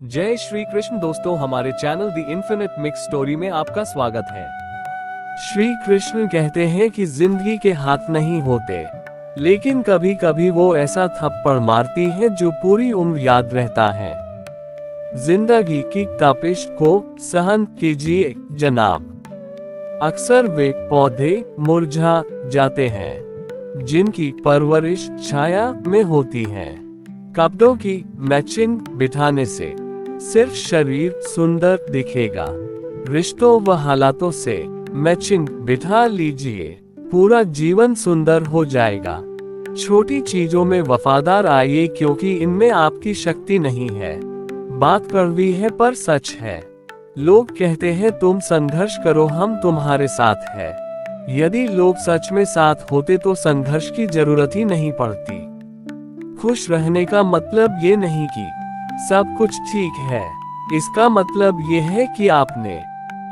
जय श्री कृष्ण दोस्तों, हमारे channel the infinite mix story में आपका स्वागत है। श्री कृष्ण कहते हैं कि जिंदगी के हाथ नहीं होते, लेकिन कभी कभी वो ऐसा थप्पड़ मारती है जो पूरी उम्र याद रहता है। जिंदगी की तपिश को सहन कीजिए जनाब। अक्सर वे पौधे मुरझा जाते हैं जिनकी परवरिश छाया में होती है। कपड़ों की मैचिंग बिठाने से सिर्फ शरीर सुंदर दिखेगा, रिश्तों व हालातों से मैचिंग बिठा लीजिए, पूरा जीवन सुंदर हो जाएगा। छोटी चीजों में वफादार आइए क्योंकि इनमें आपकी शक्ति नहीं है। बात कड़वी है पर सच है। लोग कहते हैं तुम संघर्ष करो, हम तुम्हारे साथ है। यदि लोग सच में साथ होते तो संघर्ष की जरूरत ही नहीं पड़ती। खुश रहने का मतलब ये नहीं कि सब कुछ ठीक है, इसका मतलब ये है कि आपने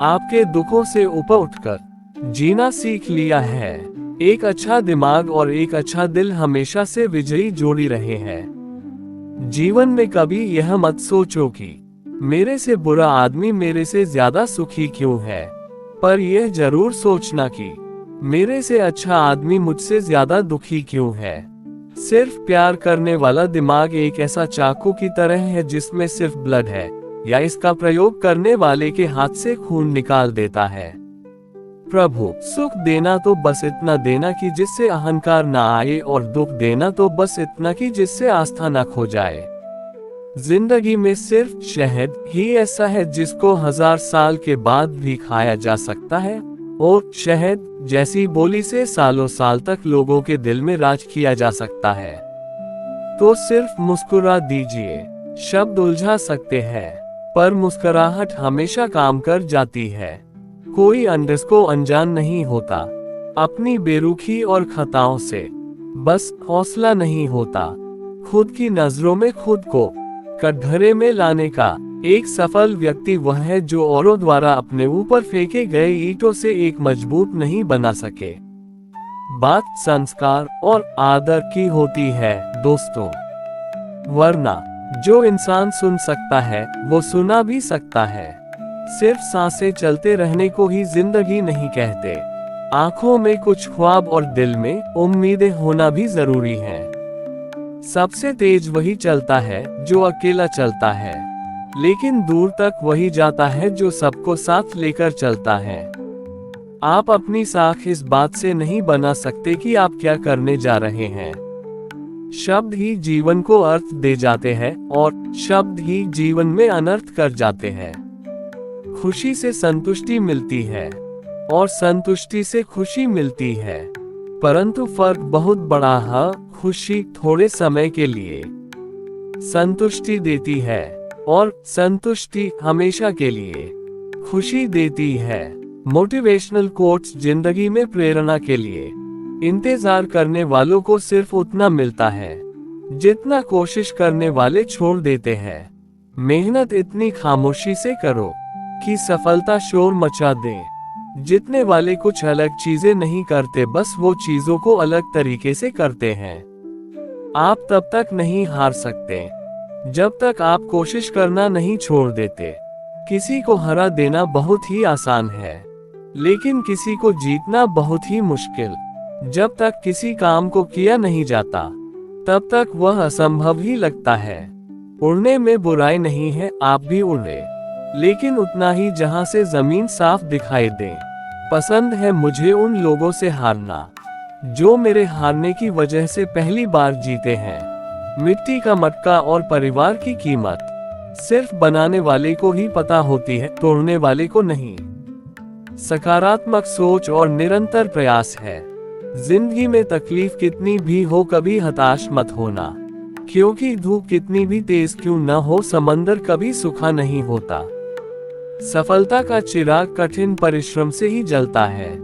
आपके दुखों से ऊपर उठकर जीना सीख लिया है। एक अच्छा दिमाग और एक अच्छा दिल हमेशा से विजयी जोड़ी रहे हैं। जीवन में कभी यह मत सोचो कि मेरे से बुरा आदमी मेरे से ज्यादा सुखी क्यों है, पर यह जरूर सोचना कि मेरे से अच्छा आदमी मुझसे ज्यादा दुखी क्यों है। सिर्फ प्यार करने वाला दिमाग एक ऐसा चाकू की तरह है जिसमें सिर्फ ब्लड है, या इसका प्रयोग करने वाले के हाथ से खून निकाल देता है। प्रभु, सुख देना तो बस इतना देना कि जिससे अहंकार ना आए, और दुख देना तो बस इतना कि जिससे आस्था न खो जाए। जिंदगी में सिर्फ शहद ही ऐसा है जिसको 1000 साल के बाद भी खाया जा सकता है, और शहद जैसी बोली से सालों साल तक लोगों के दिल में राज किया जा सकता है। तो सिर्फ मुस्कुरा दीजिए। शब्द उलझा सकते हैं, पर मुस्कुराहट हमेशा काम कर जाती है। कोई अंडस को अनजान नहीं होता। अपनी बेरुखी और खताओं से बस हौसला नहीं होता। खुद की नजरों में खुद को कटघरे में लाने का एक सफल व्यक्ति वह है जो औरों द्वारा अपने ऊपर फेंके गए ईंटों से एक मजबूत नहीं बना सके। बात संस्कार और आदर की होती है दोस्तों, वरना जो इंसान सुन सकता है वो सुना भी सकता है। सिर्फ सांसें चलते रहने को ही जिंदगी नहीं कहते। आंखों में कुछ ख्वाब और दिल में उम्मीदें होना भी जरूरी है। सबसे तेज वही चलता है जो अकेला चलता है, लेकिन दूर तक वही जाता है जो सबको साथ लेकर चलता है। आप अपनी साख इस बात से नहीं बना सकते कि आप क्या करने जा रहे हैं। शब्द ही जीवन को अर्थ दे जाते हैं, और शब्द ही जीवन में अनर्थ कर जाते हैं। खुशी से संतुष्टि मिलती है, और संतुष्टि से खुशी मिलती है, परंतु फर्क बहुत बड़ा है। खुशी थोड़े समय के लिए संतुष्टि देती है, और संतुष्टि हमेशा के लिए खुशी देती है। मोटिवेशनल कोट्स जिंदगी में प्रेरणा के लिए इंतजार करने वालों को सिर्फ उतना मिलता है जितना कोशिश करने वाले छोड़ देते हैं। मेहनत इतनी खामोशी से करो कि सफलता शोर मचा दे। जीतने वाले कुछ अलग चीजें नहीं करते, बस वो चीजों को अलग तरीके से करते हैं। आप तब तक नहीं हार सकते जब तक आप कोशिश करना नहीं छोड़ देते। किसी को हरा देना बहुत ही आसान है, लेकिन किसी को जीतना बहुत ही मुश्किल। जब तक किसी काम को किया नहीं जाता तब तक वह असंभव ही लगता है। उड़ने में बुराई नहीं है, आप भी उड़े, लेकिन उतना ही जहां से जमीन साफ दिखाई दे। पसंद है मुझे उन लोगों से हारना जो मेरे हारने की वजह से पहली बार जीते हैं। मिट्टी का मटका और परिवार की कीमत सिर्फ बनाने वाले को ही पता होती है, तोड़ने वाले को नहीं। सकारात्मक सोच और निरंतर प्रयास है। जिंदगी में तकलीफ कितनी भी हो कभी हताश मत होना, क्योंकि धूप कितनी भी तेज क्यों न हो समंदर कभी सूखा नहीं होता। सफलता का चिराग कठिन परिश्रम से ही जलता है।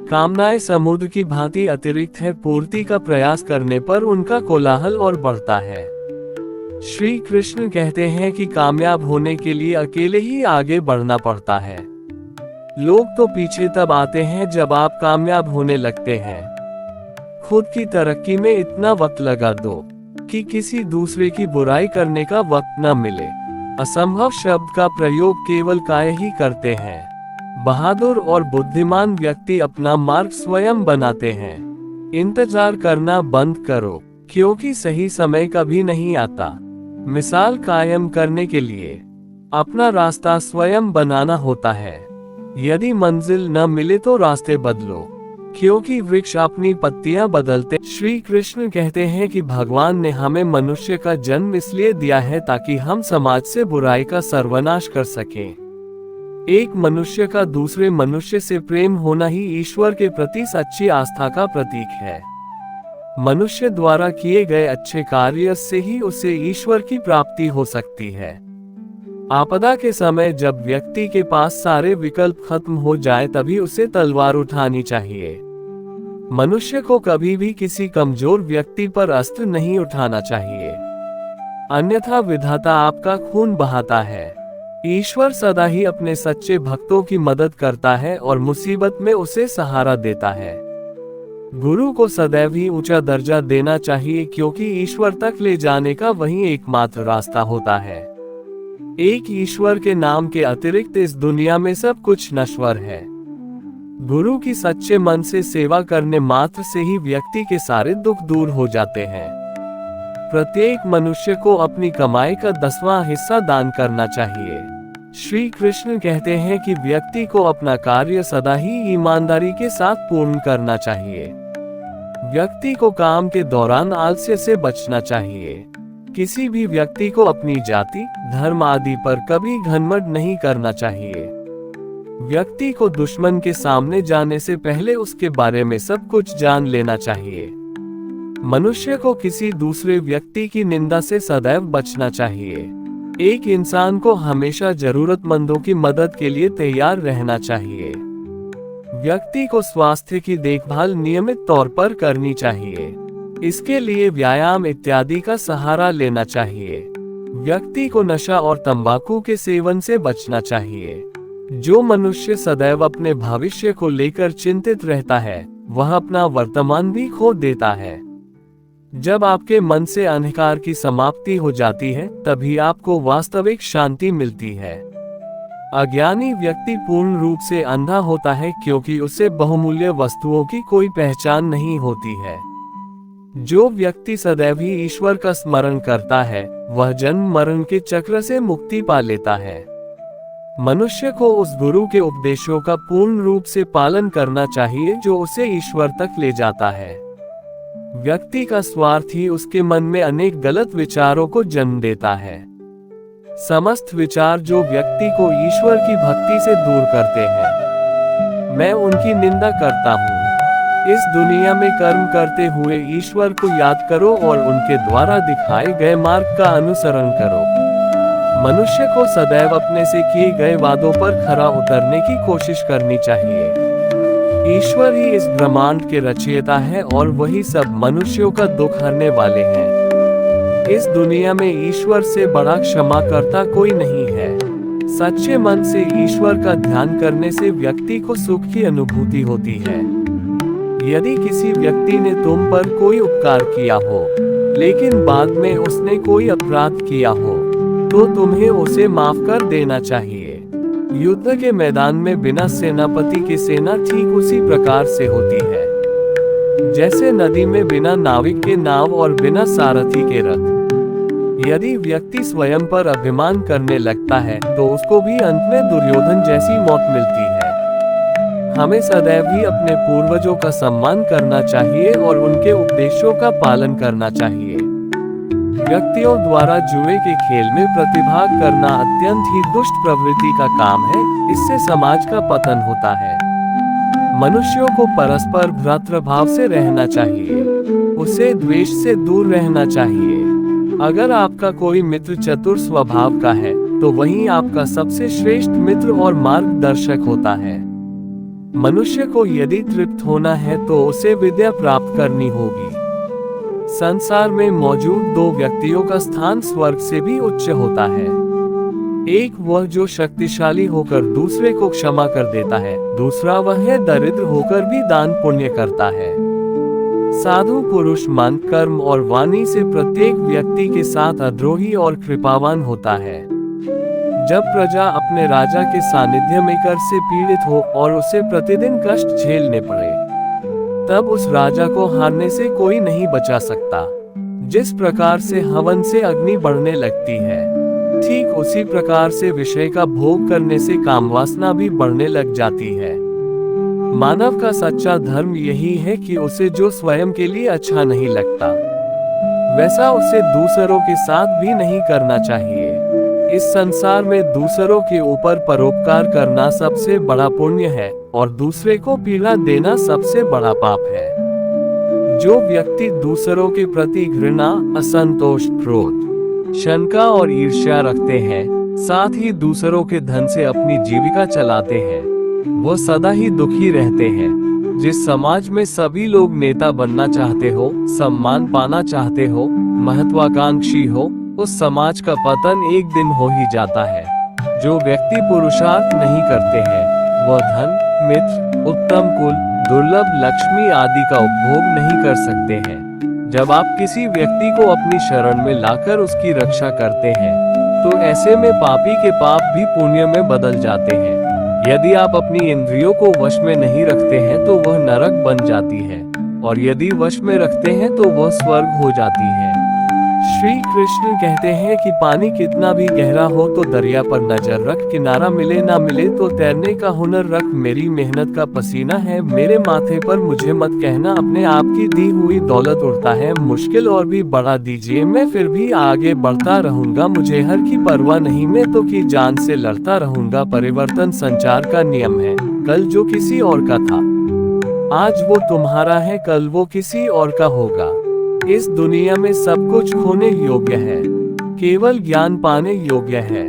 कामनाएं समुद्र की भांति अतिरिक्त है, पूर्ति का प्रयास करने पर उनका कोलाहल और बढ़ता है। श्री कृष्ण कहते हैं कि कामयाब होने के लिए अकेले ही आगे बढ़ना पड़ता है। लोग तो पीछे तब आते हैं जब आप कामयाब होने लगते हैं। खुद की तरक्की में इतना वक्त लगा दो कि किसी दूसरे की बुराई करने का वक्त न मिले। असंभव शब्द का प्रयोग केवल काय ही करते हैं। बहादुर और बुद्धिमान व्यक्ति अपना मार्ग स्वयं बनाते हैं। इंतजार करना बंद करो, क्योंकि सही समय कभी नहीं आता। मिसाल कायम करने के लिए अपना रास्ता स्वयं बनाना होता है। यदि मंजिल न मिले तो रास्ते बदलो, क्योंकि वृक्ष अपनी पत्तियां बदलते। श्री कृष्ण कहते हैं कि भगवान ने हमें मनुष्य का जन्म इसलिए दिया है ताकि हम समाज से बुराई का सर्वनाश कर सकें। एक मनुष्य का दूसरे मनुष्य से प्रेम होना ही ईश्वर के प्रति सच्ची आस्था का प्रतीक है। मनुष्य द्वारा किए गए अच्छे कार्य से ही उसे ईश्वर की प्राप्ति हो सकती है। आपदा के समय जब व्यक्ति के पास सारे विकल्प खत्म हो जाए तभी उसे तलवार उठानी चाहिए। मनुष्य को कभी भी किसी कमजोर व्यक्ति पर अस्त्र नहीं उठाना चाहिए, अन्यथा विधाता आपका खून बहाता है। ईश्वर सदा ही अपने सच्चे भक्तों की मदद करता है और मुसीबत में उसे सहारा देता है। गुरु को सदैव ही ऊंचा दर्जा देना चाहिए, क्योंकि ईश्वर तक ले जाने का वही एकमात्र रास्ता होता है। एक ईश्वर के नाम के अतिरिक्त इस दुनिया में सब कुछ नश्वर है। गुरु की सच्चे मन से सेवा करने मात्र से ही व्यक्ति के सारे दुख दूर हो जाते हैं। प्रत्येक मनुष्य को अपनी कमाई का 10वां हिस्सा दान करना चाहिए। श्री कृष्ण कहते हैं कि व्यक्ति को अपना कार्य सदा ही ईमानदारी के साथ पूर्ण करना चाहिए। व्यक्ति को काम के दौरान आलस्य से बचना चाहिए। किसी भी व्यक्ति को अपनी जाति, धर्म आदि पर कभी घमंड नहीं करना चाहिए। व्यक्ति को दुश्मन के सामने जाने से पहले उसके बारे में सब कुछ जान लेना चाहिए। मनुष्य को किसी दूसरे व्यक्ति की निंदा से सदैव बचना चाहिए। एक इंसान को हमेशा जरूरतमंदों की मदद के लिए तैयार रहना चाहिए। व्यक्ति को स्वास्थ्य की देखभाल नियमित तौर पर करनी चाहिए। इसके लिए व्यायाम इत्यादि का सहारा लेना चाहिए। व्यक्ति को नशा और तंबाकू के सेवन से बचना चाहिए। जो मनुष्य सदैव अपने भविष्य को लेकर चिंतित रहता है, वह अपना वर्तमान भी खो देता है। जब आपके मन से अंधकार की समाप्ति हो जाती है, तभी आपको वास्तविक शांति मिलती है। अज्ञानी व्यक्ति पूर्ण रूप से अंधा होता है, क्योंकि उसे बहुमूल्य वस्तुओं की कोई पहचान नहीं होती है। जो व्यक्ति सदैव ही ईश्वर का स्मरण करता है, वह जन्म मरण के चक्र से मुक्ति पा लेता है। मनुष्य को उस गुरु के उपदेशों का पूर्ण रूप से पालन करना चाहिए जो उसे ईश्वर तक ले जाता है। व्यक्ति का स्वार्थ ही उसके मन में अनेक गलत विचारों को जन्म देता है। समस्त विचार जो व्यक्ति को ईश्वर की भक्ति से दूर करते हैं, मैं उनकी निंदा करता हूँ। इस दुनिया में कर्म करते हुए ईश्वर को याद करो और उनके द्वारा दिखाए गए मार्ग का अनुसरण करो। मनुष्य को सदैव अपने से किए गए वादों पर खरा उतरने की कोशिश करनी चाहिए। ईश्वर ही इस ब्रह्मांड के रचयिता है और वही सब मनुष्यों का दुख हरने वाले हैं। इस दुनिया में ईश्वर से बड़ा क्षमा करता कोई नहीं है। सच्चे मन से ईश्वर का ध्यान करने से व्यक्ति को सुख की अनुभूति होती है। यदि किसी व्यक्ति ने तुम पर कोई उपकार किया हो, लेकिन बाद में उसने कोई अपराध किया हो, तो तुम्हें उसे माफ कर देना चाहिए। युद्ध के मैदान में बिना सेनापति की सेना ठीक उसी प्रकार से होती है, जैसे नदी में बिना नाविक के नाव और बिना सारथी के रथ। यदि व्यक्ति स्वयं पर अभिमान करने लगता है, तो उसको भी अंत में दुर्योधन जैसी मौत मिलती है। हमें सदैव ही अपने पूर्वजों का सम्मान करना चाहिए और उनके उपदेशों का पालन करना चाहिए। व्यक्तियों द्वारा जुए के खेल में प्रतिभाग करना अत्यंत ही दुष्ट प्रवृत्ति का काम है। इससे समाज का पतन होता है। मनुष्यों को परस्पर भ्रातृभाव से रहना चाहिए। उसे द्वेष से दूर रहना चाहिए। अगर आपका कोई मित्र चतुर स्वभाव का है, तो वही आपका सबसे श्रेष्ठ मित्र और मार्गदर्शक होता है। मनुष्य को यदि तृप्त होना है तो उसे विद्या प्राप्त करनी होगी। संसार में मौजूद दो व्यक्तियों का स्थान स्वर्ग से भी उच्च होता है। एक वह जो शक्तिशाली होकर दूसरे को क्षमा कर देता है, दूसरा वह है दरिद्र होकर भी दान पुण्य करता है। साधु पुरुष मन, कर्म और वाणी से प्रत्येक व्यक्ति के साथ अद्रोही और कृपावान होता है। जब प्रजा अपने राजा के सानिध्य में कर से पीड़ित हो और उसे प्रतिदिन कष्ट झेलने पड़े, तब उस राजा को हारने से कोई नहीं बचा सकता। जिस प्रकार से हवन से अग्नि बढ़ने लगती है, ठीक उसी प्रकार से विषय का भोग करने से कामवासना भी बढ़ने लग जाती है। मानव का सच्चा धर्म यही है कि उसे जो स्वयं के लिए अच्छा नहीं लगता, वैसा उसे दूसरों के साथ भी नहीं करना चाहिए। इस संसार में दूसरों के ऊपर परोपकार करना सबसे बड़ा पुण्य है और दूसरे को पीड़ा देना सबसे बड़ा पाप है। जो व्यक्ति दूसरों के प्रति घृणा, असंतोष, क्रोध, शंका और ईर्ष्या रखते हैं, साथ ही दूसरों के धन से अपनी जीविका चलाते हैं, वो सदा ही दुखी रहते हैं। जिस समाज में सभी लोग नेता बनना चाहते हो, सम्मान पाना चाहते हो, महत्वाकांक्षी हो, उस समाज का पतन एक दिन हो ही जाता है। जो व्यक्ति पुरुषार्थ नहीं करते हैं, वह धन, मित्र, उत्तम कुल, दुर्लभ लक्ष्मी आदि का उपभोग नहीं कर सकते हैं। जब आप किसी व्यक्ति को अपनी शरण में लाकर उसकी रक्षा करते हैं, तो ऐसे में पापी के पाप भी पुण्य में बदल जाते हैं। यदि आप अपनी इंद्रियों को वश में नहीं रखते हैं तो वह नरक बन जाती है, और यदि वश में रखते हैं तो वह स्वर्ग हो जाती है। श्री कृष्ण कहते हैं कि पानी कितना भी गहरा हो तो दरिया पर नजर रख, किनारा मिले ना मिले तो तैरने का हुनर रख। मेरी मेहनत का पसीना है मेरे माथे पर, मुझे मत कहना अपने आप की दी हुई दौलत उड़ता है। मुश्किल और भी बढ़ा दीजिए, मैं फिर भी आगे बढ़ता रहूंगा। मुझे हर की परवाह नहीं, मैं तो की जान से लड़ता रहूंगा। परिवर्तन संचार का नियम है, कल जो किसी और का था, आज वो तुम्हारा है, कल वो किसी और का होगा। इस दुनिया में सब कुछ खोने योग्य है, केवल ज्ञान पाने योग्य है।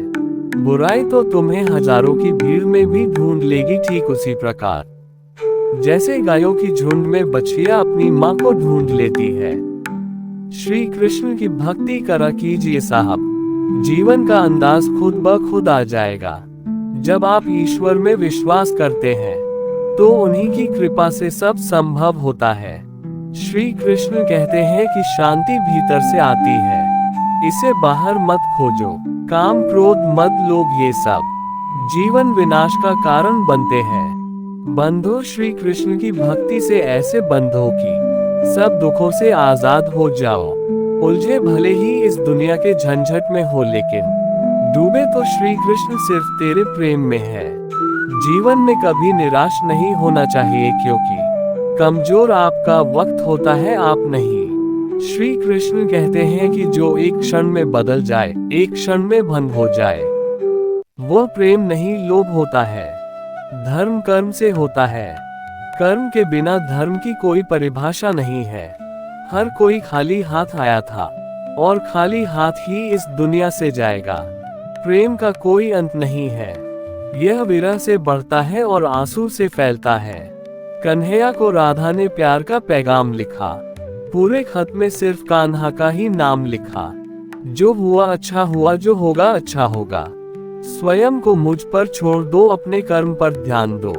बुराई तो तुम्हें हजारों की भीड़ में भी ढूंढ लेगी, ठीक उसी प्रकार जैसे गायों की झुंड में बछिया अपनी माँ को ढूंढ लेती है। श्री कृष्ण की भक्ति करा कीजिए साहब, जीवन का अंदाज खुद ब खुद आ जाएगा। जब आप ईश्वर में विश्वास करते हैं तो उन्हीं की कृपा से सब संभव होता है। श्री कृष्ण कहते हैं कि शांति भीतर से आती है, इसे बाहर मत खोजो। काम, क्रोध, मद, लोभ ये सब जीवन विनाश का कारण बनते हैं। बंधो श्री कृष्ण की भक्ति से ऐसे बंधो कि सब दुखों से आजाद हो जाओ। उलझे भले ही इस दुनिया के झंझट में हो, लेकिन डूबे तो श्री कृष्ण सिर्फ तेरे प्रेम में है। जीवन में कभी निराश नहीं होना चाहिए, क्योंकि कमजोर आपका वक्त होता है, आप नहीं। श्री कृष्ण कहते हैं कि जो एक क्षण में बदल जाए, एक क्षण में भंग हो जाए, वो प्रेम नहीं लोभ होता है। धर्म कर्म से होता है, कर्म के बिना धर्म की कोई परिभाषा नहीं है। हर कोई खाली हाथ आया था और खाली हाथ ही इस दुनिया से जाएगा। प्रेम का कोई अंत नहीं है, यह विरह से बढ़ता है और आंसू से फैलता है। कन्हैया को राधा ने प्यार का पैगाम लिखा, पूरे खत में सिर्फ कान्हा का ही नाम लिखा। जो हुआ अच्छा हुआ, जो होगा अच्छा होगा। स्वयं को मुझ पर छोड़ दो, अपने कर्म पर ध्यान दो।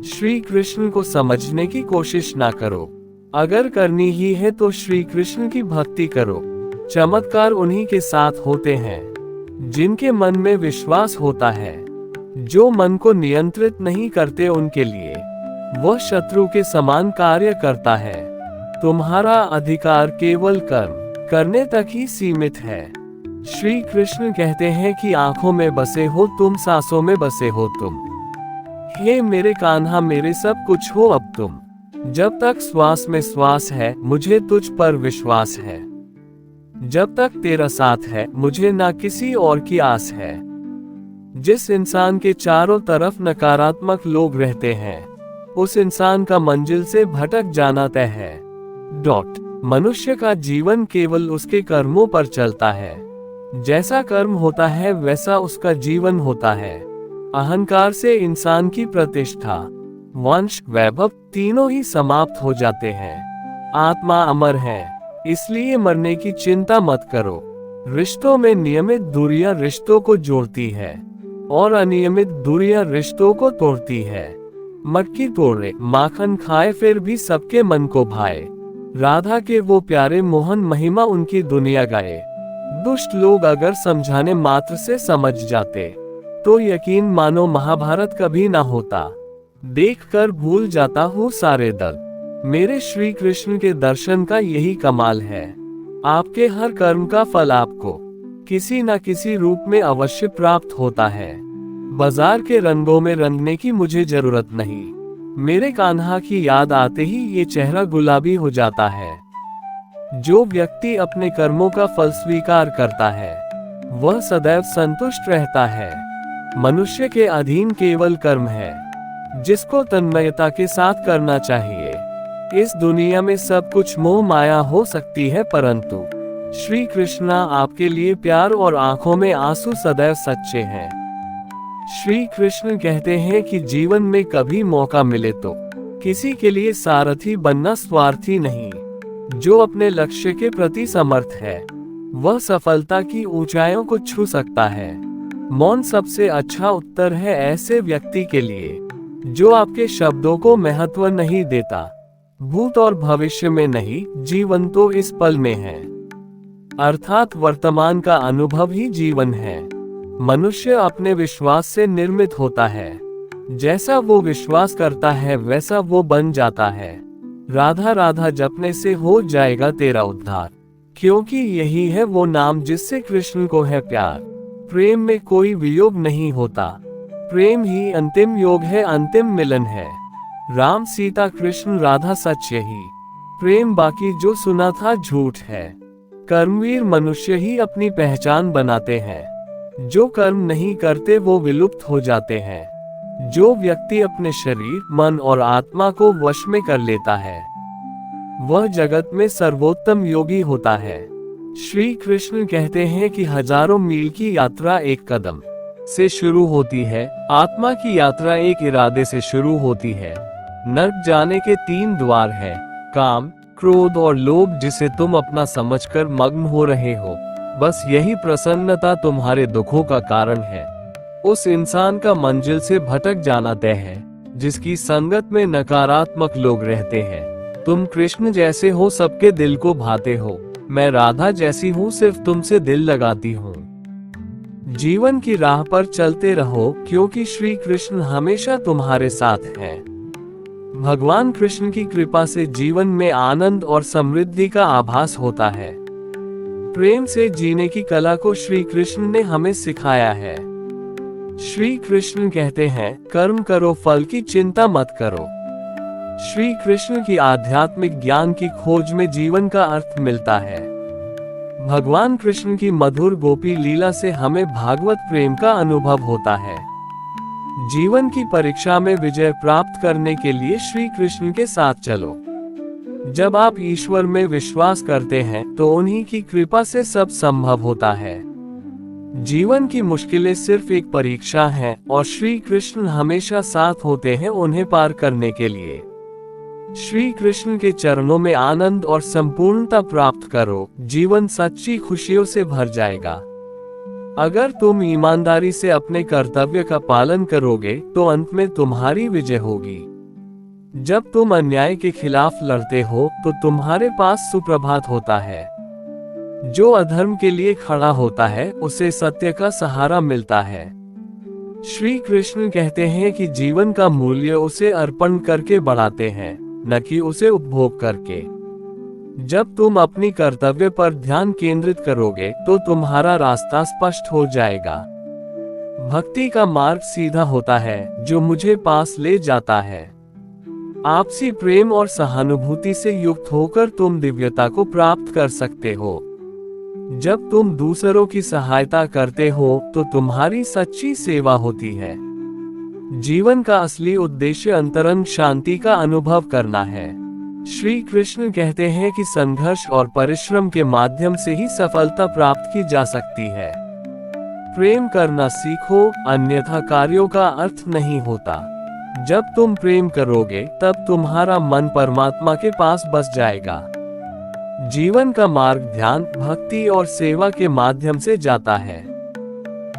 श्री कृष्ण को समझने की कोशिश ना करो, अगर करनी ही है तो श्री कृष्ण की भक्ति करो। चमत्कार उन्हीं के साथ होते हैं जिनके मन में विश्वास होता है। जो मन को नियंत्रित नहीं करते, उनके लिए वह शत्रु के समान कार्य करता है। तुम्हारा अधिकार केवल कर्म करने तक ही सीमित है। श्री कृष्ण कहते हैं कि आंखों में बसे हो तुम, सांसों में बसे हो तुम। हे मेरे कान्हा, मेरे सब कुछ हो अब तुम। जब तक श्वास में श्वास है, मुझे तुझ पर विश्वास है। जब तक तेरा साथ है, मुझे ना किसी और की आस है। जिस इंसान के चारों तरफ नकारात्मक लोग रहते हैं, उस इंसान का मंजिल से भटक जाना तय है। मनुष्य का जीवन केवल उसके कर्मों पर चलता है। जैसा कर्म होता है वैसा उसका जीवन होता है। अहंकार से इंसान की प्रतिष्ठा, वंश, वैभव तीनों ही समाप्त हो जाते हैं। आत्मा अमर है, इसलिए मरने की चिंता मत करो। रिश्तों में नियमित दूरियां रिश्तों को जोड़ती है और अनियमित दूरियां रिश्तों को तोड़ती है। मक्खी तोड़े माखन खाए, फिर भी सबके मन को भाए। राधा के वो प्यारे मोहन, महिमा उनकी दुनिया गाए। दुष्ट लोग अगर समझाने मात्र से समझ जाते, तो यकीन मानो महाभारत कभी ना होता। देखकर भूल जाता हूँ सारे दर्द। मेरे श्री कृष्ण के दर्शन का यही कमाल है। आपके हर कर्म का फल आपको किसी न किसी रूप में अवश्य प्राप्त होता है। बाजार के रंगों में रंगने की मुझे जरूरत नहीं। मेरे कान्हा की याद आते ही ये चेहरा गुलाबी हो जाता है। जो व्यक्ति अपने कर्मों का फल स्वीकार करता है वह सदैव संतुष्ट रहता है। मनुष्य के अधीन केवल कर्म है, जिसको तन्मयता के साथ करना चाहिए। इस दुनिया में सब कुछ मोह माया हो सकती है, परंतु श्री कृष्णा आपके लिए प्यार और आंखों में आंसू सदैव सच्चे हैं। श्री कृष्ण कहते हैं कि जीवन में कभी मौका मिले तो किसी के लिए सारथी बनना स्वार्थी नहीं। जो अपने लक्ष्य के प्रति समर्थ है वह सफलता की ऊंचाइयों को छू सकता है। मौन सबसे अच्छा उत्तर है ऐसे व्यक्ति के लिए जो आपके शब्दों को महत्व नहीं देता। भूत और भविष्य में नहीं, जीवन तो इस पल में है, अर्थात वर्तमान का अनुभव ही जीवन है। मनुष्य अपने विश्वास से निर्मित होता है। जैसा वो विश्वास करता है वैसा वो बन जाता है। राधा राधा जपने से हो जाएगा तेरा उद्धार, क्योंकि यही है वो नाम जिससे कृष्ण को है प्यार। प्रेम में कोई वियोग नहीं होता, प्रेम ही अंतिम योग है, अंतिम मिलन है। राम सीता कृष्ण राधा सच यही प्रेम, बाकी जो सुना था झूठ है। कर्मवीर मनुष्य ही अपनी पहचान बनाते हैं, जो कर्म नहीं करते वो विलुप्त हो जाते हैं। जो व्यक्ति अपने शरीर, मन और आत्मा को वश में कर लेता है वह जगत में सर्वोत्तम योगी होता है। श्री कृष्ण कहते हैं कि हजारों मील की यात्रा एक कदम से शुरू होती है। आत्मा की यात्रा एक इरादे से शुरू होती है। नर्क जाने के 3 द्वार हैं, काम, क्रोध और लोभ, जिसे तुम अपना समझकर मग्न हो रहे हो। बस यही प्रसन्नता तुम्हारे दुखों का कारण है। उस इंसान का मंजिल से भटक जाना तय है जिसकी संगत में नकारात्मक लोग रहते हैं। तुम कृष्ण जैसे हो, सबके दिल को भाते हो। मैं राधा जैसी हूँ, सिर्फ तुमसे दिल लगाती हूँ। जीवन की राह पर चलते रहो, क्योंकि श्री कृष्ण हमेशा तुम्हारे साथ हैं। भगवान कृष्ण की कृपा से जीवन में आनंद और समृद्धि का आभास होता है। प्रेम से जीने की कला को श्री कृष्ण ने हमें सिखाया है। श्री कृष्ण कहते हैं, कर्म करो, फल की चिंता मत करो। श्री कृष्ण की आध्यात्मिक ज्ञान की खोज में जीवन का अर्थ मिलता है। भगवान कृष्ण की मधुर गोपी लीला से हमें भागवत प्रेम का अनुभव होता है। जीवन की परीक्षा में विजय प्राप्त करने के लिए श्री कृष्ण के साथ चलो। जब आप ईश्वर में विश्वास करते हैं तो उन्हीं की कृपा से सब संभव होता है। जीवन की मुश्किलें सिर्फ एक परीक्षा है और श्री कृष्ण हमेशा साथ होते हैं उन्हें पार करने के लिए। श्री कृष्ण के चरणों में आनंद और संपूर्णता प्राप्त करो, जीवन सच्ची खुशियों से भर जाएगा। अगर तुम ईमानदारी से अपने कर्तव्य का पालन करोगे तो अंत में तुम्हारी विजय होगी। जब तुम अन्याय के खिलाफ लड़ते हो तो तुम्हारे पास सुप्रभात होता है। जो अधर्म के लिए खड़ा होता है उसे सत्य का सहारा मिलता है। श्री कृष्ण कहते हैं कि जीवन का मूल्य उसे अर्पण करके बढ़ाते हैं, न कि उसे उपभोग करके। जब तुम अपनी कर्तव्य पर ध्यान केंद्रित करोगे तो तुम्हारा रास्ता स्पष्ट हो जाएगा। भक्ति का मार्ग सीधा होता है जो मुझे पास ले जाता है। आपसी प्रेम और सहानुभूति से युक्त होकर तुम दिव्यता को प्राप्त कर सकते हो। जब तुम दूसरों की सहायता करते हो तो तुम्हारी सच्ची सेवा होती है। जीवन का असली उद्देश्य अंतरंग शांति का अनुभव करना है। श्री कृष्ण कहते हैं कि संघर्ष और परिश्रम के माध्यम से ही सफलता प्राप्त की जा सकती है। प्रेम करना सीखो, अन्यथा कार्यों का अर्थ नहीं होता। जब तुम प्रेम करोगे तब तुम्हारा मन परमात्मा के पास बस जाएगा। जीवन का मार्ग ध्यान, भक्ति और सेवा के माध्यम से जाता है।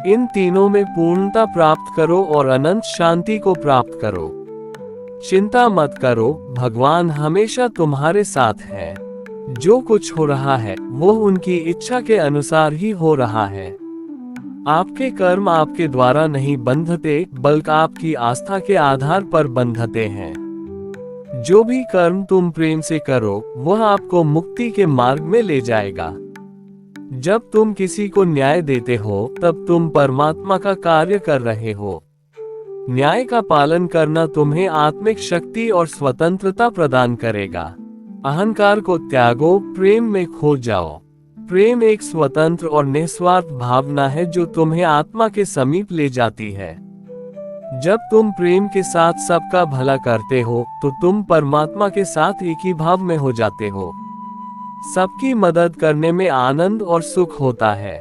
इन तीनों में पूर्णता प्राप्त करो और अनंत शांति को प्राप्त करो। चिंता मत करो, भगवान हमेशा तुम्हारे साथ है। जो कुछ हो रहा है वो उनकी इच्छा के अनुसार ही हो रहा है। आपके कर्म आपके द्वारा नहीं बंधते, बल्कि आपकी आस्था के आधार पर बंधते हैं। जो भी कर्म तुम प्रेम से करो, वह आपको मुक्ति के मार्ग में ले जाएगा। जब तुम किसी को न्याय देते हो, तब तुम परमात्मा का कार्य कर रहे हो। न्याय का पालन करना तुम्हें आत्मिक शक्ति और स्वतंत्रता प्रदान करेगा। अहंकार को त्यागो, प्रेम में खो जाओ। प्रेम एक स्वतंत्र और निस्वार्थ भावना है जो तुम्हें आत्मा के समीप ले जाती है। जब तुम प्रेम के साथ सबका भला करते हो, तो तुम परमात्मा के साथ एक ही भाव में हो जाते हो। सबकी मदद करने में आनंद और सुख होता है।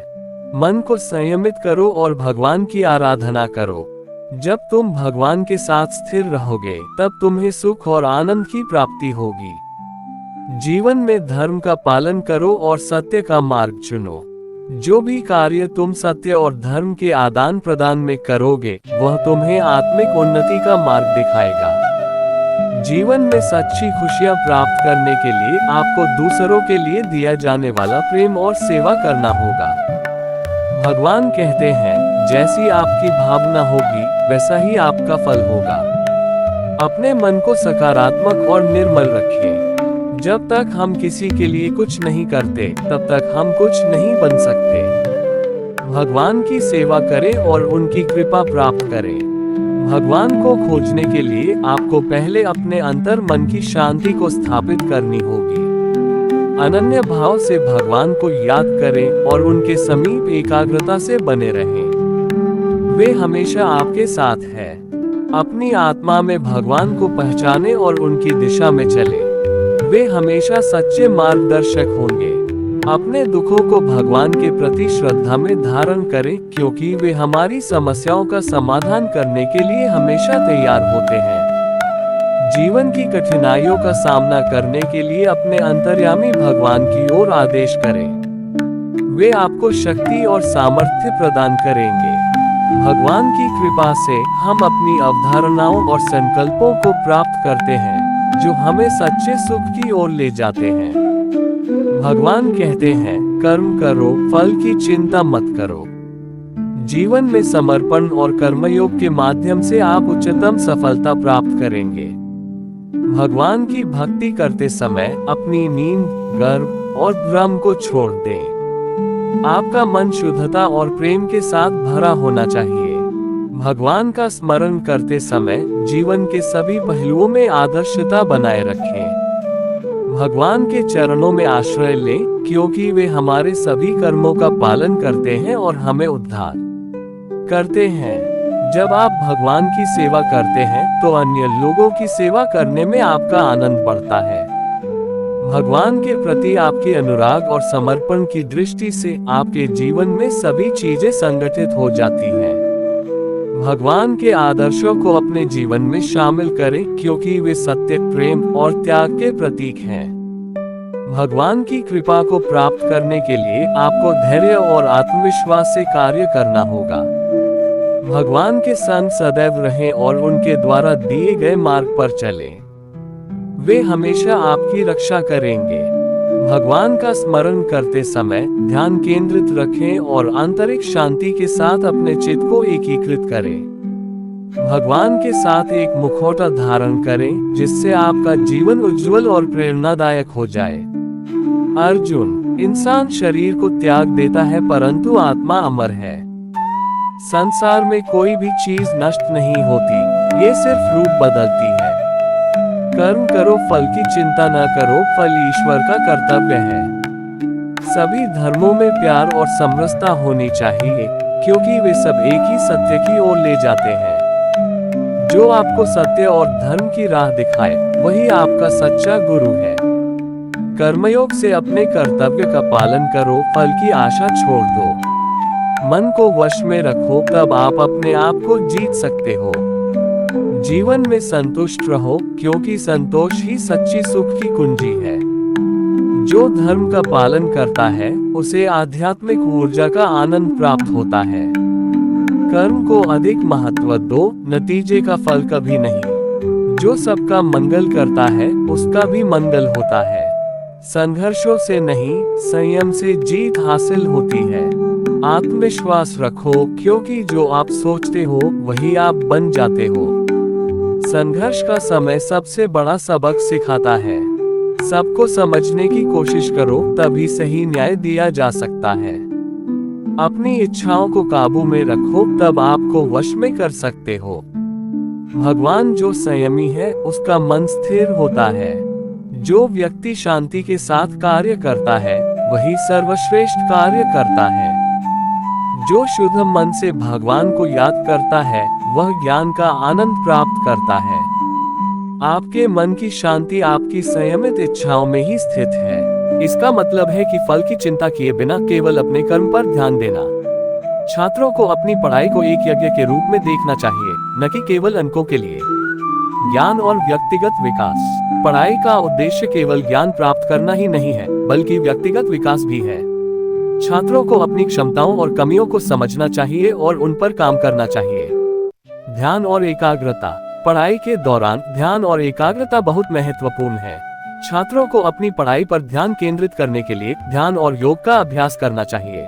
मन को संयमित करो और भगवान की आराधना करो। जब तुम भगवान के साथ स्थिर रहोगे, तब तुम्हें सुख और आनंद की प्राप्ति होगी। जीवन में धर्म का पालन करो और सत्य का मार्ग चुनो। जो भी कार्य तुम सत्य और धर्म के आदान प्रदान में करोगे, वह तुम्हें आत्मिक उन्नति का मार्ग दिखाएगा। जीवन में सच्ची खुशियां प्राप्त करने के लिए आपको दूसरों के लिए दिया जाने वाला प्रेम और सेवा करना होगा। भगवान कहते हैं, जैसी आपकी भावना होगी, वैसा ही आपका फल होगा। अपने मन को सकारात्मक और निर्मल रखें। जब तक हम किसी के लिए कुछ नहीं करते, तब तक हम कुछ नहीं बन सकते। भगवान की सेवा करें और उनकी कृपा प्राप्त करें। भगवान को खोजने के लिए आपको पहले अपने अंतर मन की शांति को स्थापित करनी होगी। अनन्य भाव से भगवान को याद करें और उनके समीप एकाग्रता से बने रहें। वे हमेशा आपके साथ है। अपनी आत्मा में भगवान को पहचानें और उनकी दिशा में चलें। वे हमेशा सच्चे मार्गदर्शक होंगे। अपने दुखों को भगवान के प्रति श्रद्धा में धारण करें, क्योंकि वे हमारी समस्याओं का समाधान करने के लिए हमेशा तैयार होते हैं। जीवन की कठिनाइयों का सामना करने के लिए अपने अंतर्यामी भगवान की ओर आदेश करें। वे आपको शक्ति और सामर्थ्य प्रदान करेंगे। भगवान की कृपा से हम अपनी अवधारणाओं और संकल्पों को प्राप्त करते हैं, जो हमें सच्चे सुख की ओर ले जाते हैं। भगवान कहते हैं, कर्म करो, फल की चिंता मत करो। जीवन में समर्पण और कर्मयोग के माध्यम से आप उच्चतम सफलता प्राप्त करेंगे। भगवान की भक्ति करते समय अपनी नींद, गर्व और भ्रम को छोड़ दें। आपका मन शुद्धता और प्रेम के साथ भरा होना चाहिए। भगवान का स्मरण करते समय जीवन के सभी पहलुओं में आदर्शता बनाए रखें। भगवान के चरणों में आश्रय लें, क्योंकि वे हमारे सभी कर्मों का पालन करते हैं और हमें उद्धार करते हैं। जब आप भगवान की सेवा करते हैं, तो अन्य लोगों की सेवा करने में आपका आनंद बढ़ता है। भगवान के प्रति आपके अनुराग और समर्पण की दृष्टि से आपके जीवन में सभी चीजें संगठित हो जाती हैं। भगवान के आदर्शों को अपने जीवन में शामिल करें, क्योंकि वे सत्य, प्रेम और त्याग के प्रतीक हैं। भगवान की कृपा को प्राप्त करने के लिए आपको धैर्य और आत्मविश्वास से कार्य करना होगा। भगवान के संग सदैव रहें और उनके द्वारा दिए गए मार्ग पर चलें। वे हमेशा आपकी रक्षा करेंगे। भगवान का स्मरण करते समय ध्यान केंद्रित रखें और आंतरिक शांति के साथ अपने चित्त को एकीकृत करें। भगवान के साथ एक मुखौटा धारण करें, जिससे आपका जीवन उज्जवल और प्रेरणादायक हो जाए। अर्जुन, इंसान शरीर को त्याग देता है, परंतु आत्मा अमर है। संसार में कोई भी चीज नष्ट नहीं होती, ये सिर्फ रूप बदलती है। कर्म करो, फल की चिंता न करो, फल ईश्वर का कर्तव्य है। सभी धर्मों में प्यार और समरसता होनी चाहिए, क्योंकि वे सब एक ही सत्य की ओर ले जाते हैं। जो आपको सत्य और धर्म की राह दिखाए, वही आपका सच्चा गुरु है। कर्मयोग से अपने कर्तव्य का पालन करो, फल की आशा छोड़ दो। मन को वश में रखो, तब आप अपने आप को जीत सकते हो। जीवन में संतुष्ट रहो, क्योंकि संतोष ही सच्ची सुख की कुंजी है। जो धर्म का पालन करता है, उसे आध्यात्मिक ऊर्जा का आनंद प्राप्त होता है। कर्म को अधिक महत्व दो, नतीजे का फल कभी नहीं। जो सबका मंगल करता है, उसका भी मंगल होता है। संघर्षों से नहीं, संयम से जीत हासिल होती है। आत्मविश्वास रखो, क्योंकि जो आप सोचते हो वही आप बन जाते हो। संघर्ष का समय सबसे बड़ा सबक सिखाता है। सबको समझने की कोशिश करो, तभी सही न्याय दिया जा सकता है। अपनी इच्छाओं को काबू में रखो, तब आपको वश में कर सकते हो। भगवान जो संयमी है उसका मन स्थिर होता है। जो व्यक्ति शांति के साथ कार्य करता है वही सर्वश्रेष्ठ कार्य करता है। जो शुद्ध मन से भगवान को याद करता है वह ज्ञान का आनंद प्राप्त करता है। आपके मन की शांति आपकी संयमित इच्छाओं में ही स्थित है। इसका मतलब है कि फल की चिंता किए बिना केवल अपने कर्म पर ध्यान देना। छात्रों को अपनी पढ़ाई को एक यज्ञ के रूप में देखना चाहिए, न कि केवल अंकों के लिए। ज्ञान और व्यक्तिगत विकास। पढ़ाई का उद्देश्य केवल ज्ञान प्राप्त करना ही नहीं है, बल्कि व्यक्तिगत विकास भी है। छात्रों को अपनी क्षमताओं और कमियों को समझना चाहिए और उन पर काम करना चाहिए। ध्यान और एकाग्रता। पढ़ाई के दौरान ध्यान और एकाग्रता बहुत महत्वपूर्ण है। छात्रों को अपनी पढ़ाई पर ध्यान केंद्रित करने के लिए ध्यान और योग का अभ्यास करना चाहिए।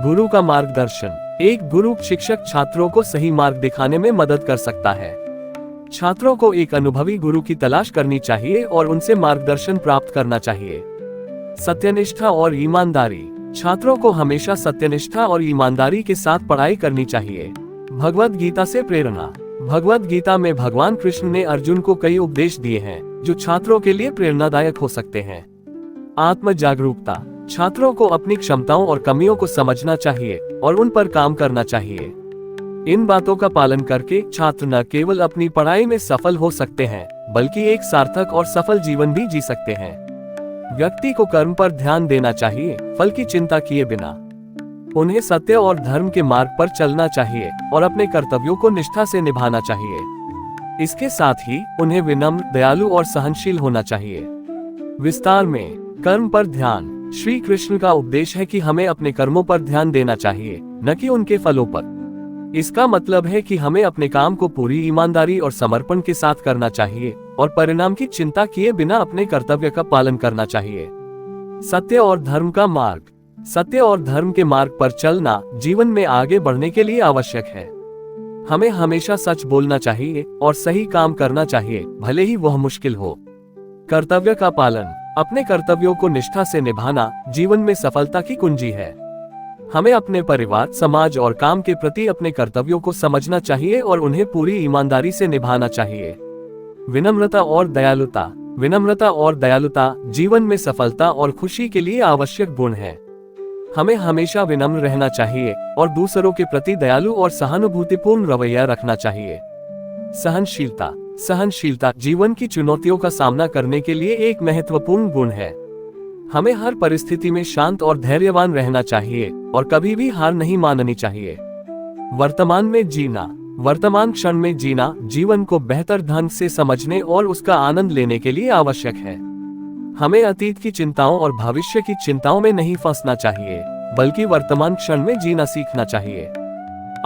गुरु का मार्गदर्शन। एक गुरु शिक्षक छात्रों को सही मार्ग दिखाने में मदद कर सकता है। छात्रों को एक अनुभवी गुरु की तलाश करनी चाहिए और उनसे मार्गदर्शन प्राप्त करना चाहिए। सत्यनिष्ठा और ईमानदारी। छात्रों को हमेशा सत्यनिष्ठा और ईमानदारी के साथ पढ़ाई करनी चाहिए। भगवद गीता से प्रेरणा। भगवद गीता में भगवान कृष्ण ने अर्जुन को कई उपदेश दिए हैं जो छात्रों के लिए प्रेरणादायक हो सकते हैं। आत्म जागरूकता। छात्रों को अपनी क्षमताओं और कमियों को समझना चाहिए और उन पर काम करना चाहिए। इन बातों का पालन करके छात्र न केवल अपनी पढ़ाई में सफल हो सकते हैं, बल्कि एक सार्थक और सफल जीवन भी जी सकते हैं। व्यक्ति को कर्म पर ध्यान देना चाहिए, फल की चिंता किए बिना। उन्हें सत्य और धर्म के मार्ग पर चलना चाहिए और अपने कर्तव्यों को निष्ठा से निभाना चाहिए। इसके साथ ही उन्हें विनम्र, दयालु और सहनशील होना चाहिए। विस्तार में कर्म पर ध्यान। श्री कृष्ण का उपदेश है कि हमें अपने कर्मों पर ध्यान देना चाहिए, न कि उनके फलों पर। इसका मतलब है कि हमें अपने काम को पूरी ईमानदारी और समर्पण के साथ करना चाहिए और परिणाम की चिंता किए बिना अपने कर्तव्य का पालन करना चाहिए। सत्य और धर्म का मार्ग। सत्य और धर्म के मार्ग पर चलना जीवन में आगे बढ़ने के लिए आवश्यक है। हमें हमेशा सच बोलना चाहिए और सही काम करना चाहिए, भले ही वह मुश्किल हो। कर्तव्य का पालन। अपने कर्तव्यों को निष्ठा से निभाना जीवन में सफलता की कुंजी है। हमें अपने परिवार, समाज और काम के प्रति अपने कर्तव्यों को समझना चाहिए और उन्हें पूरी ईमानदारी से निभाना चाहिए। विनम्रता और दयालुता। विनम्रता और दयालुता जीवन में सफलता और खुशी के लिए आवश्यक गुण है। हमें हमेशा विनम्र रहना चाहिए और दूसरों के प्रति दयालु और सहानुभूतिपूर्ण रवैया रखना चाहिए। सहनशीलता। सहनशीलता जीवन की चुनौतियों का सामना करने के लिए एक महत्वपूर्ण गुण है। हमें हर परिस्थिति में शांत और धैर्यवान रहना चाहिए और कभी भी हार नहीं माननी चाहिए। वर्तमान में जीना। वर्तमान क्षण में जीना जीवन को बेहतर ढंग से समझने और उसका आनंद लेने के लिए आवश्यक है। हमें अतीत की चिंताओं और भविष्य की चिंताओं में नहीं फंसना चाहिए, बल्कि वर्तमान क्षण में जीना सीखना चाहिए।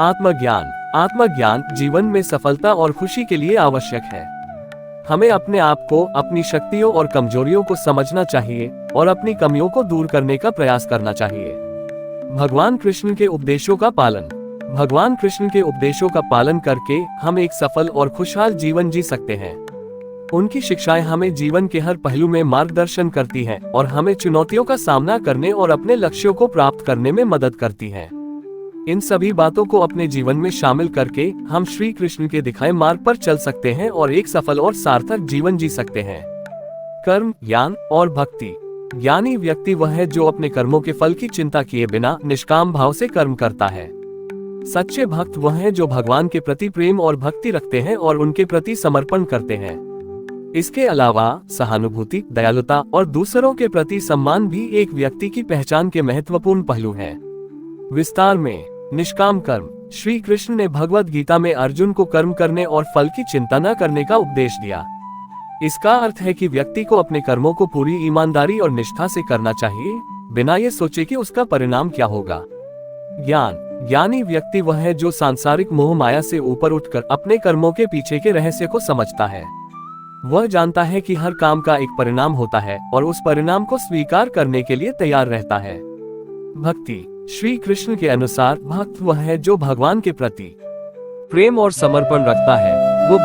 आत्मज्ञान। आत्मज्ञान जीवन में सफलता और खुशी के लिए आवश्यक है। हमें अपने आप को, अपनी शक्तियों और कमजोरियों को समझना चाहिए और अपनी कमियों को दूर करने का प्रयास करना चाहिए। भगवान कृष्ण के उपदेशों का पालन। भगवान कृष्ण के उपदेशों का पालन करके हम एक सफल और खुशहाल जीवन जी सकते हैं। उनकी शिक्षाएं हमें जीवन के हर पहलू में मार्गदर्शन करती हैं और हमें चुनौतियों का सामना करने और अपने लक्ष्यों को प्राप्त करने में मदद करती हैं। इन सभी बातों को अपने जीवन में शामिल करके हम श्री कृष्ण के दिखाए मार्ग पर चल सकते हैं और एक सफल और सार्थक जीवन जी सकते हैं। कर्म, ज्ञान और भक्ति। ज्ञानी व्यक्ति वह है जो अपने कर्मों के फल की चिंता किए बिना निष्काम भाव से कर्म करता है। सच्चे भक्त वह है जो भगवान के प्रति प्रेम और भक्ति रखते हैं और उनके प्रति समर्पण करते हैं। इसके अलावा सहानुभूति, दयालुता और दूसरों के प्रति सम्मान भी एक व्यक्ति की पहचान के महत्वपूर्ण पहलू हैं। विस्तार में निष्काम कर्म। श्री कृष्ण ने भगवद गीता में अर्जुन को कर्म करने और फल की चिंता न करने का उपदेश दिया। इसका अर्थ है कि व्यक्ति को अपने कर्मों को पूरी ईमानदारी और निष्ठा से करना चाहिए, बिना ये सोचे कि उसका परिणाम क्या होगा। ज्ञान। ज्ञानी व्यक्ति वह है जो सांसारिक मोह माया से ऊपर उठकर अपने कर्मों के पीछे के रहस्य को समझता है। वह जानता है कि हर काम का एक परिणाम होता है और उस परिणाम को स्वीकार करने के लिए तैयार रहता है। भक्ति। श्री कृष्ण के अनुसार भक्त वह है जो भगवान के प्रति प्रेम और समर्पण रखता है। वो